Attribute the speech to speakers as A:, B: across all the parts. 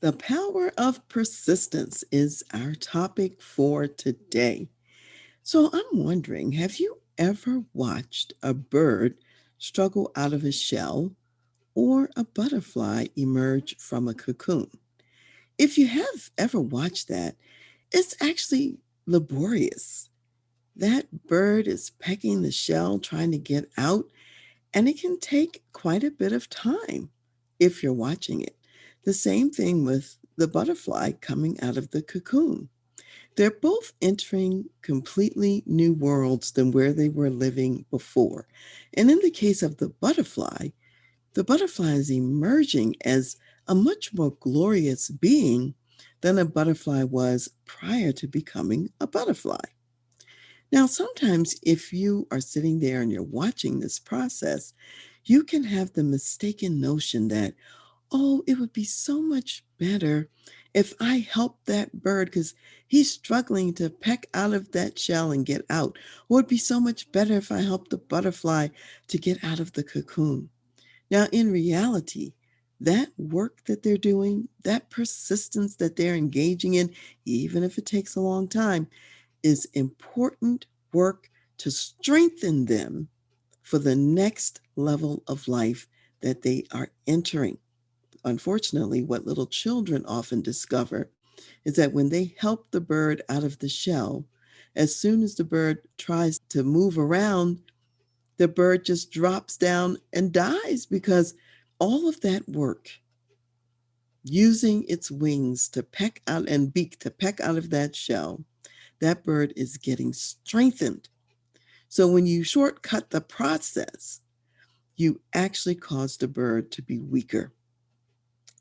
A: The power of persistence is our topic for today. So I'm wondering, have you ever watched a bird struggle out of a shell or a butterfly emerge from a cocoon? If you have ever watched that, it's actually laborious. That bird is pecking the shell, trying to get out, and it can take quite a bit of time if you're watching it. The same thing with the butterfly coming out of the cocoon. They're both entering completely new worlds than where they were living before. And in the case of the butterfly is emerging as a much more glorious being than a butterfly was prior to becoming a butterfly. Now, sometimes if you are sitting there and you're watching this process, you can have the mistaken notion that, oh, it would be so much better if I helped that bird because he's struggling to peck out of that shell and get out. Or it'd be so much better if I helped the butterfly to get out of the cocoon. Now, in reality, that work that they're doing, that persistence that they're engaging in, even if it takes a long time, is important work to strengthen them for the next level of life that they are entering. Unfortunately, what little children often discover is that when they help the bird out of the shell, as soon as the bird tries to move around, the bird just drops down and dies because all of that work, using its wings to peck out and beak to peck out of that shell, that bird is getting strengthened. So when you shortcut the process, you actually cause the bird to be weaker.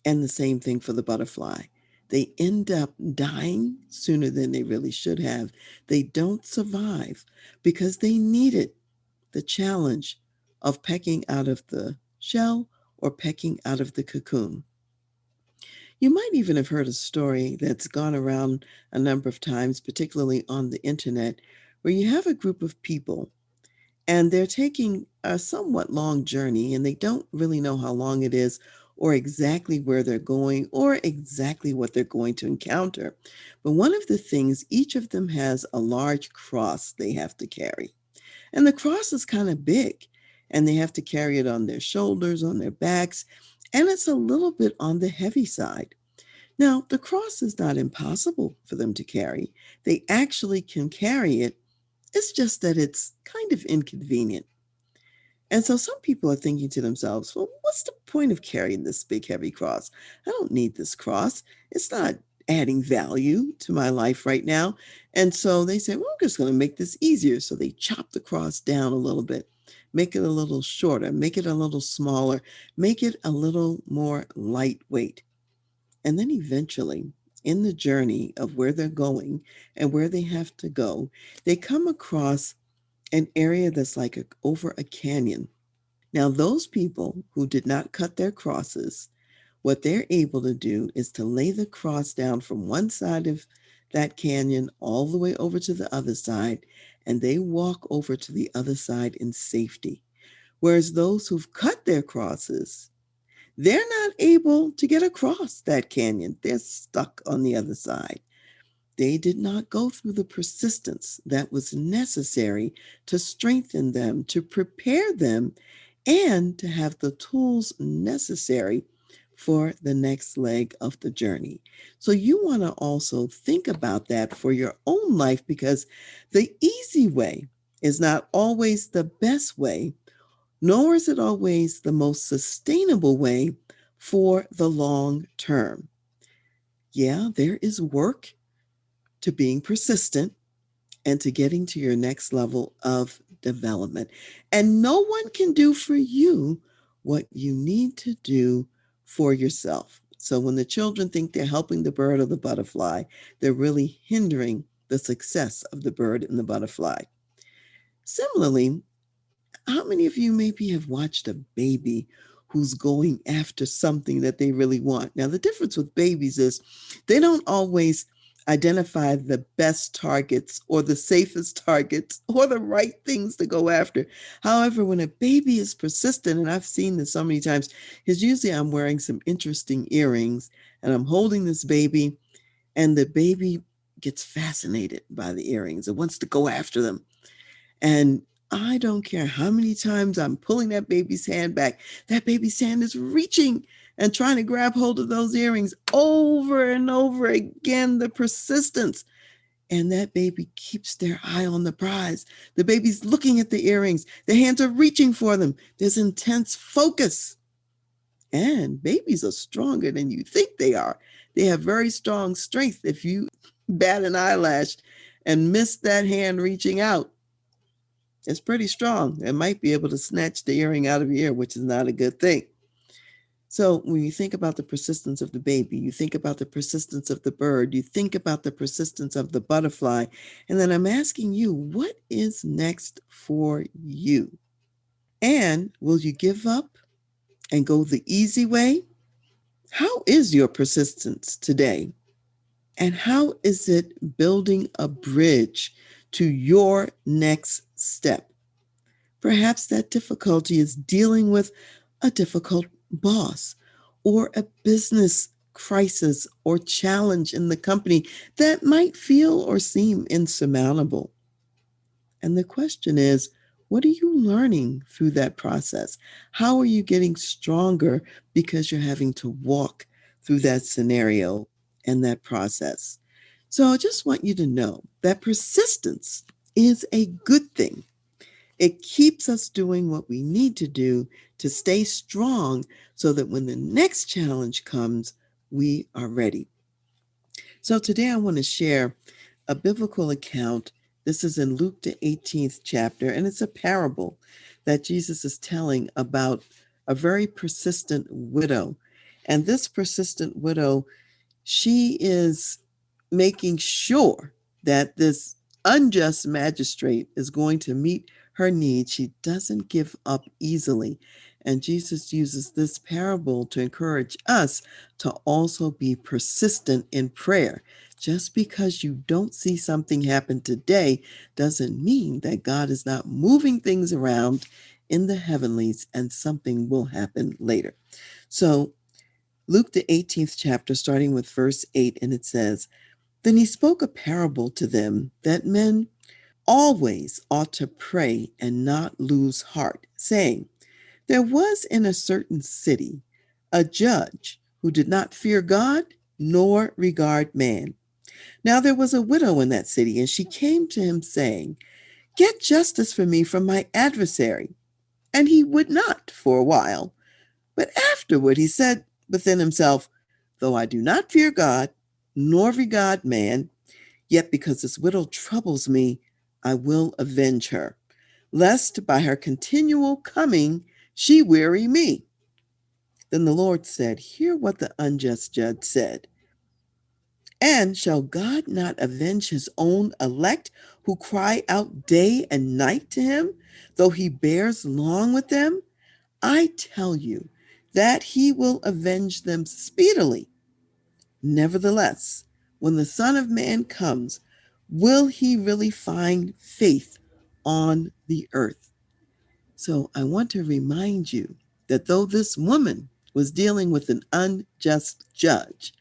A: And the same thing for the butterfly. They end up dying sooner than they really should have. They don't survive because they needed the challenge of pecking out of the shell or pecking out of the cocoon. You might even have heard a story that's gone around a number of times, particularly on the internet, where you have a group of people and they're taking a somewhat long journey and they don't really know how long it is or exactly where they're going or exactly what they're going to encounter. But one of the things, each of them has a large cross they have to carry. And the cross is kind of big and they have to carry it on their shoulders, on their backs, and it's a little bit on the heavy side. Now, the cross is not impossible for them to carry. They actually can carry it. It's just that it's kind of inconvenient. And so some people are thinking to themselves, well, what's the point of carrying this big, heavy cross? I don't need this cross. It's not adding value to my life right now. And so they say, well, I'm just going to make this easier. So they chop the cross down a little bit, make it a little shorter, make it a little smaller, make it a little more lightweight. And then eventually, in the journey of where they're going and where they have to go, they come across an area that's like over a canyon. Now, those people who did not cut their crosses, what they're able to do is to lay the cross down from one side of that canyon all the way over to the other side, and they walk over to the other side in safety. Whereas those who've cut their crosses, they're not able to get across that canyon. They're stuck on the other side. They did not go through the persistence that was necessary to strengthen them, to prepare them, and to have the tools necessary for the next leg of the journey. So, you want to also think about that for your own life because the easy way is not always the best way, nor is it always the most sustainable way for the long term. Yeah, there is work to being persistent and to getting to your next level of development. And no one can do for you what you need to do for yourself. So when the children think they're helping the bird or the butterfly, they're really hindering the success of the bird and the butterfly. Similarly, how many of you maybe have watched a baby who's going after something that they really want? Now, the difference with babies is they don't always identify the best targets or the safest targets or the right things to go after. However, when a baby is persistent, and I've seen this so many times, because usually I'm wearing some interesting earrings and I'm holding this baby, and the baby gets fascinated by the earrings and wants to go after them. And I don't care how many times I'm pulling that baby's hand back, that baby's hand is reaching and trying to grab hold of those earrings over and over again, the persistence. And that baby keeps their eye on the prize. The baby's looking at the earrings, the hands are reaching for them. There's intense focus. And babies are stronger than you think they are. They have very strong strength. If you bat an eyelash and miss that hand reaching out, it's pretty strong. It might be able to snatch the earring out of your ear, which is not a good thing. So when you think about the persistence of the baby, you think about the persistence of the bird, you think about the persistence of the butterfly, and then I'm asking you, what is next for you? And will you give up and go the easy way? How is your persistence today? And how is it building a bridge to your next step? Perhaps that difficulty is dealing with a difficult boss or a business crisis or challenge in the company that might feel or seem insurmountable. And the question is, what are you learning through that process? How are you getting stronger because you're having to walk through that scenario and that process? So I just want you to know that persistence is a good thing. It keeps us doing what we need to do to stay strong so that when the next challenge comes, we are ready. So today I want to share a biblical account. This is in Luke, the 18th chapter, and it's a parable that Jesus is telling about a very persistent widow. And this persistent widow, she is making sure that this unjust magistrate is going to meet her needs. She doesn't give up easily. And Jesus uses this parable to encourage us to also be persistent in prayer. Just because you don't see something happen today doesn't mean that God is not moving things around in the heavenlies and something will happen later. So, Luke, the 18th chapter, starting with verse 8, and it says, Then he spoke a parable to them that men always ought to pray and not lose heart, saying, There was in a certain city a judge who did not fear God nor regard man. Now there was a widow in that city, and she came to him, saying, Get justice for me from my adversary. And he would not for a while. But afterward he said within himself, Though I do not fear God nor regard man, yet because this widow troubles me, I will avenge her, lest by her continual coming she weary me. Then the Lord said, Hear what the unjust judge said. And shall God not avenge his own elect who cry out day and night to him, though he bears long with them? I tell you that he will avenge them speedily. Nevertheless, when the Son of Man comes, will he really find faith on the earth? So I want to remind you that though this woman was dealing with an unjust judge,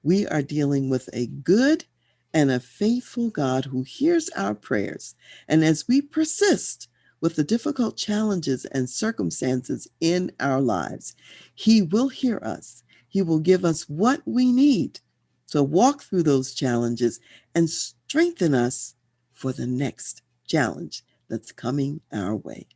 A: we are dealing with a good and a faithful God who hears our prayers. And as we persist with the difficult challenges and circumstances in our lives, he will hear us. He will give us what we need to walk through those challenges and strengthen us for the next challenge that's coming our way.